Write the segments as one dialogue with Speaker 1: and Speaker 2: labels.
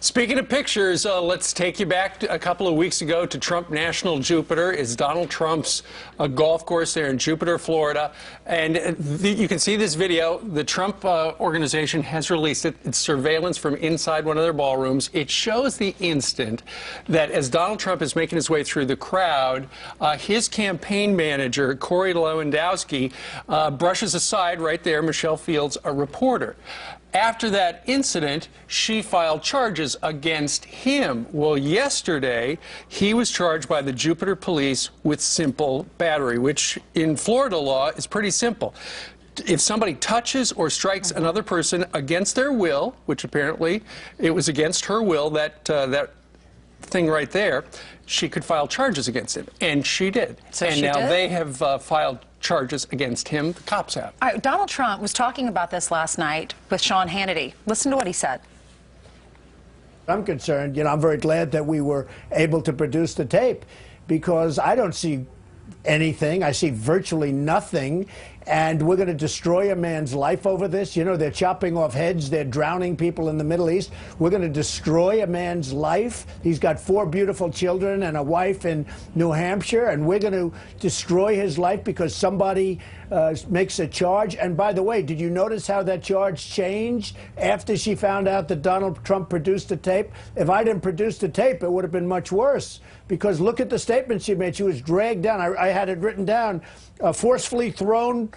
Speaker 1: Speaking of pictures, let's take you back a couple of weeks ago to Trump National Jupiter. It's Donald Trump's golf course there in Jupiter, Florida. And you can see this video. The Trump organization has released it. It's surveillance from inside one of their ballrooms. It shows the instant that as Donald Trump is making his way through the crowd, his campaign manager, Lewandowski, brushes aside right there Michelle Fields, a reporter. After that incident, she filed charges against him. Well, yesterday, he was charged by the Jupiter police with simple battery, which in Florida law is pretty simple. If somebody touches or strikes another person against their will, which apparently it was against her will, that thing right there, she could file charges against him. And she did.
Speaker 2: So
Speaker 1: and now they have filed charges against him. The cops have.
Speaker 2: All right, Donald Trump was talking about this last night with Sean Hannity. Listen to what he said.
Speaker 3: I'm concerned, I'm very glad that we were able to produce the tape, because I don't see anything. I see virtually nothing. And we're going to destroy a man's life over this. They're chopping off heads. They're drowning people in the Middle East. We're going to destroy a man's life. He's got 4 beautiful children and a wife in New Hampshire, and we're going to destroy his life because somebody makes a charge. And by the way, did you notice how that charge changed after she found out that Donald Trump produced the tape? If I didn't produce the tape, it would have been much worse, because look at the statement she made. She was dragged down. I had it written down, forcefully throw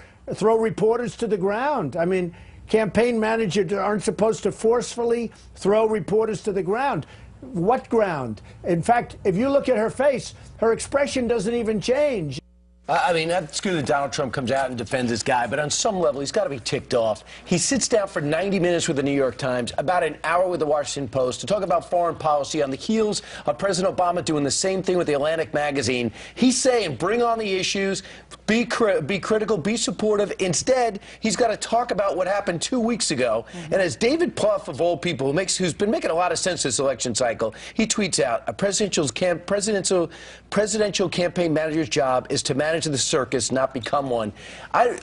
Speaker 3: reporters to the ground. I mean, campaign managers aren't supposed to forcefully throw reporters to the ground. What ground? In fact, if you look at her face, her expression doesn't even change.
Speaker 4: I mean, that's good that Donald Trump comes out and defends this guy, but on some level, he's got to be ticked off. He sits down for 90 minutes with the New York Times, about an hour with the Washington Post, to talk about foreign policy on the heels of President Obama doing the same thing with the Atlantic magazine. He's saying, bring on the issues, be critical, be supportive. Instead, he's got to talk about what happened 2 weeks ago. And as David Plouffe, of all people, who's been making a lot of sense this election cycle, he tweets out, a presidential campaign manager's job is to manage the circus, not become one.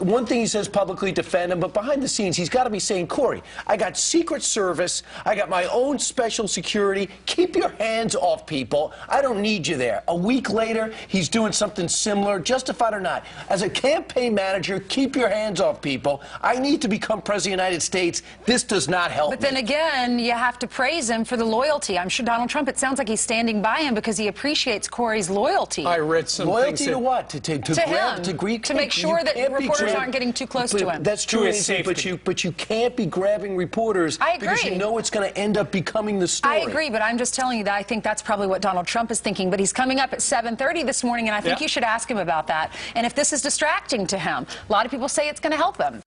Speaker 4: One thing he says publicly, defend him, but behind the scenes, he's got to be saying, Corey, I got Secret Service, I got my own special security, keep your hands off people, I don't need you there. A week later, he's doing something similar, justified or not. As a campaign manager, keep your hands off people. I need to become President of the United States. This does not help
Speaker 2: But then again, you have to praise him for the loyalty. I'm sure Donald Trump, it sounds like he's standing by him because he appreciates Corey's loyalty.
Speaker 1: I read some
Speaker 4: loyalty
Speaker 1: things
Speaker 4: to what?
Speaker 2: To make sure that reporters aren't getting too close to him.
Speaker 4: That's true, but you can't be grabbing reporters because you know it's going to end up becoming the story.
Speaker 2: I agree, but I'm just telling you that I think that's probably what Donald Trump is thinking. But he's coming up at 7:30 this morning, and I think you should ask him about that. And if this is distracting to him, a lot of people say it's going to help him.